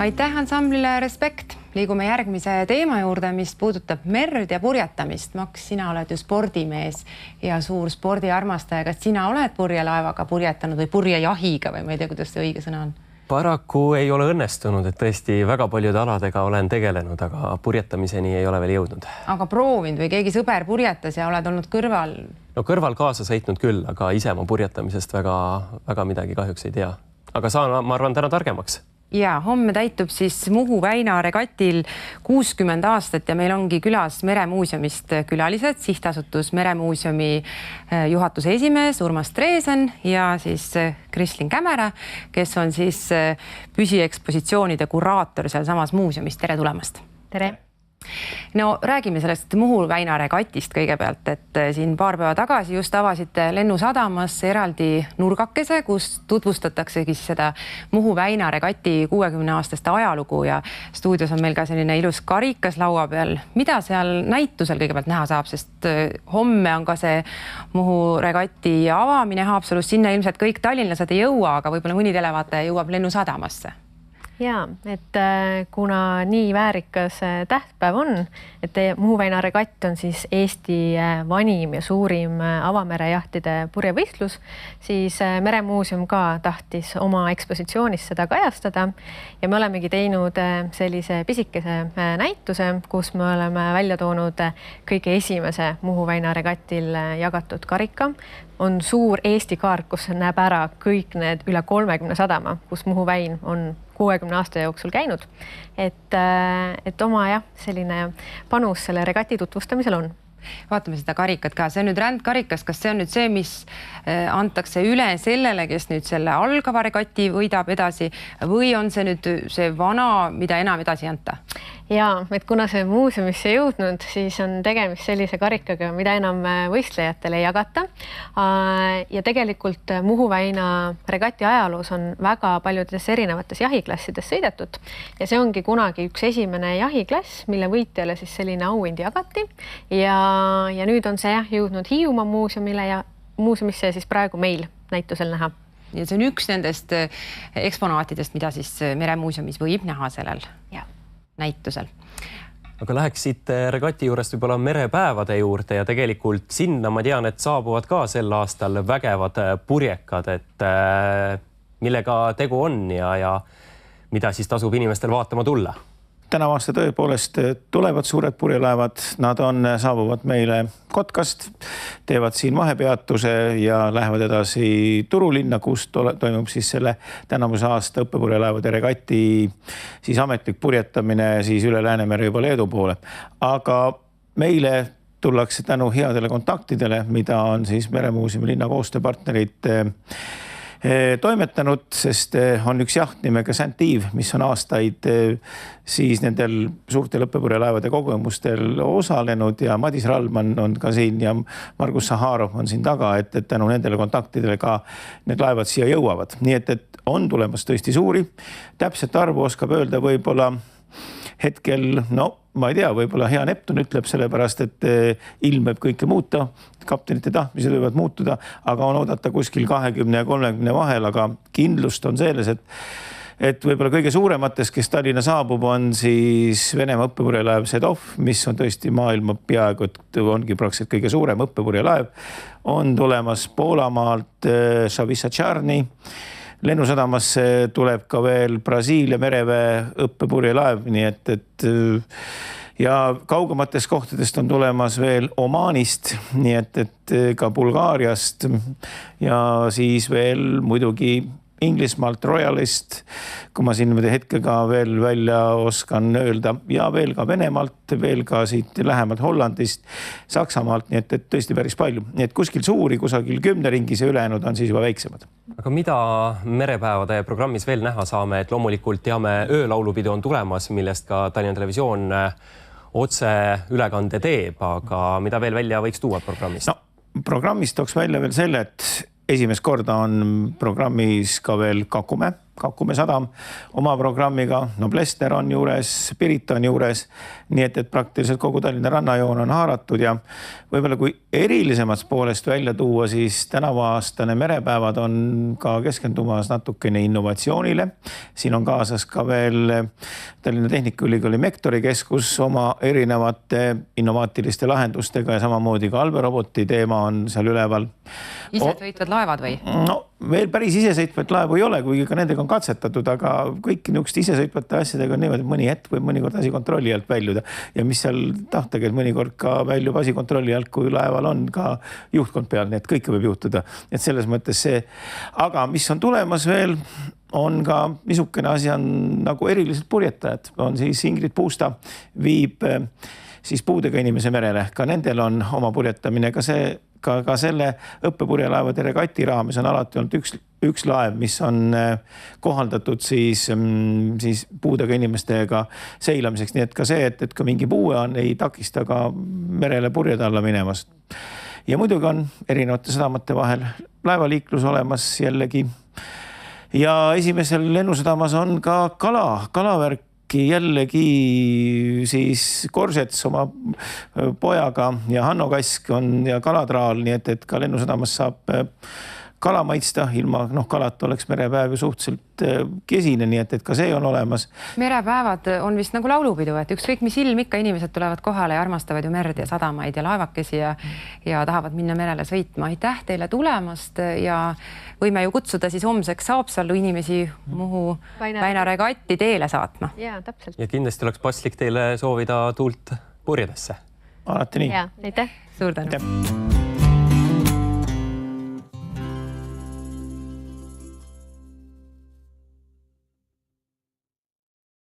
Aitäh ansamblile Respekt. Liigume järgmise teema juurde, mis puudutab merd ja purjetamist. Maks, sina oled ju spordimees ja suur spordiarmastaja. Kas sina oled purjelaevaga purjetanud või purjejahiga või ma ei tea, kuidas see õige sõna on? Paraku ei ole õnnestunud, et tõesti väga paljude aladega olen tegelenud, aga purjetamiseni ei ole veel jõudnud. Aga proovinud või keegi sõber purjetas ja oled olnud kõrval? No kõrval kaasa sõitnud küll, aga ise ma purjetamisest väga midagi kahjuks ei tea. Aga saan, ma arvan, täna targemaks. Ja homme täitub siis Muhu väina regatil 60 aastat ja meil ongi külas Meremuuseumist külalised, sihtasutus Meremuuseumi juhatuse esimees Urmas Treesen ja siis Krislin Kämera, kes on siis püsiekspositsioonide kuraator seal samas muuseumis. Tere tulemast! Tere! No räägime sellest Muhu väina regatist kõigepealt, et siin paar päeva tagasi just avasite Lennusadamas eraldi nurgakese, kus tutvustataksegi seda Muhu väina regati 60-aastaste ajalugu ja stuudios on meil ka selline ilus karikas laua peal. Mida seal näitusel kõigepealt näha saab, sest homme on ka see Muhu regati avamine Haapsalus, sinna ilmselt kõik tallinlased ei jõua, aga võib-olla mõni televaataja jõuab Lennusadamasse. Ja, et kuna nii väärikas tähtpäev on, et Muhu väina regatt on siis Eesti vanim ja suurim avamerejahtide purjevõistlus, siis Meremuuseum ka tahtis oma ekspositsioonis seda kajastada ja me olemegi teinud sellise pisikese näituse, kus me oleme välja toonud kõige esimese Muhu väina regatil jagatud karika. On suur Eesti kaart, kus näeb ära kõik need üle 30 sadama, kus Muhu väin on 60 aasta jooksul käinud, et oma selline panus selle regati tutvustamisel on. Vaatame seda karikat ka. See on nüüd rändkarikas. Kas see on nüüd see, mis antakse üle sellele, kes nüüd selle algava regati võidab edasi või on see nüüd see vana, mida enam edasi ei anta? Ja, et kuna see muuseumisse jõudnud, siis on tegemist sellise karikaga, mida enam võistlejatele ei jagata. Ja tegelikult Muhu väina regati ajaloos on väga paljudes erinevates jahiklassides sõidetud. Ja see ongi kunagi üks esimene jahiklass, mille võitjale siis selline auhind jagati. Ja nüüd on see jõudnud Hiiumaa muuseumile ja muuseumisse siis praegu meil näitusel näha. Ja see on üks nendest eksponaatidest, mida siis Meremuuseumis võib näha sellel näitusel. Aga läheks siit regati juurest võib-olla merepäevade juurde ja tegelikult sinna ma tean, et saabuvad ka sel aastal vägevad purjekad, et millega tegu on ja mida siis tasub inimestel vaatama tulla. Tänavu aasta tõepoolest tulevad suured purjelaevad, nad saabuvad meile Kotkast, teevad siin vahepeatuse ja lähevad edasi Turulinna, kus toimub siis selle tänavuse aasta õppepurjelaevade regati siis ametlik purjetamine siis üle Läänemere juba Leedu poole. Aga meile tullakse tänu headele kontaktidele, mida on siis Meremuuseumi linna koostööpartnerid toimetanud, sest on üks jaht nimega Saint-Yves, mis on aastaid siis nendel suurtel õppepurjelaevade kogemustel osalenud ja Madis Rallman on ka siin ja Margus Saharov on siin taga, et tänu nendele kontaktidele ka need laevad siia jõuavad. Nii et on tulemas tõesti suuri. Täpselt arvu oskab öelda võib-olla hetkel, ma ei tea, võib-olla hea Neptun ütleb sellepärast, et ilm võib kõike muuta, kaptenite tahtmised võivad muutuda, aga on oodata kuskil 20 ja 30 vahel, aga kindlust on selles, et võib-olla kõige suuremates, kes Tallinna saabub, on siis Venemaa õppepurjelaev Sedov, mis on tõesti maailma peaaegu, et ongi praktiliselt kõige suurem õppepurjelaev. On tulemas Poolamaalt Šavissa-Tšarni. Lennusadamas tuleb ka veel Brasiilia mereväe õppepurjelaev, nii et ja kaugematest kohtadest on tulemas veel Omaanist, nii et ka Bulgaariast ja siis veel muidugi Inglismaalt Royalist, kui ma siin hetkega veel välja oskan öelda ja veel ka Venemaalt, veel ka siit lähemalt Hollandist, Saksamaalt, nii et tõesti päris palju. Nii et kuskil suuri, kusagil 10 ringis ja ülejäänud on siis juba väiksemad. Aga mida merepäevade programmis veel näha saame, et loomulikult teame öölaulupidu on tulemas, millest ka Tallinna Televisioon otse ülekande teeb, aga mida veel välja võiks tuua programmist? Programmist tooks välja veel selle, et esimest korda on programmis ka veel Kakumäe. Kakumäe sadam oma programmiga, Noblester on juures, Pirita on juures, nii et praktiliselt kogu Tallinna rannajoon on haaratud ja võib-olla kui erilisemast poolest välja tuua, siis tänavaaastane merepäevad on ka keskendumas natukene innovatsioonile. Siin on kaasas ka veel Tallinna Tehnikaülikooli Mektori keskus oma erinevate innovaatiliste lahendustega ja samamoodi ka allveeroboti teema on seal üleval. Isesõitvad laevad või? No veel päris isesõitvad laevu ei ole, kuigi ka nendega on katsetatud, aga kõik niisugust isesõitvate asjadega on niimoodi, et mõni hetk võib mõnikord asi kontrolli alt väljuda ja mis seal tahtagi, et mõnikord ka väljub asi kontrolli alt, kui laeval on ka juhtkond peal, nii et kõike võib juhtuda. Et selles mõttes see, aga mis on tulemas veel, on ka niisugune asi on nagu erilised purjetajad, on siis Ingrid Puusta viib siis puudega inimese merele, ka nendel on oma purjetamine, ka selle õppepurjelaevade regati raames on alati olnud üks laev, mis on kohaldatud siis puudega inimestega seilamiseks. Nii et ka see, et kui mingi puue on, ei takista ka merele purjed alla minemast. Ja muidugi on erinevate sadamate vahel laevaliiklus olemas jällegi. Ja esimesel lennusadamas on ka kalavärk, jällegi siis Korsets oma pojaga ja Hanno Kask on ja kalatraal, nii et ka lennusadamas saab kala maitsta ilma, kalat oleks merepäev ju suhteliselt kesine, nii et ka see on olemas. Merepäevad on vist nagu laulupidu, et ükskõik mis ilm ikka inimesed tulevad kohale ja armastavad ju merd ja sadamaid ja laevakesi ja tahavad minna merele sõitma. Aitäh teile tulemast ja võime ju kutsuda siis homseks Haapsallu inimesi Muhu Väina regatti teele saatma. Ja, täpselt. Ja kindlasti oleks paslik teile soovida tuult purjedesse. Alati nii. Ja, aitäh. Suur tänu.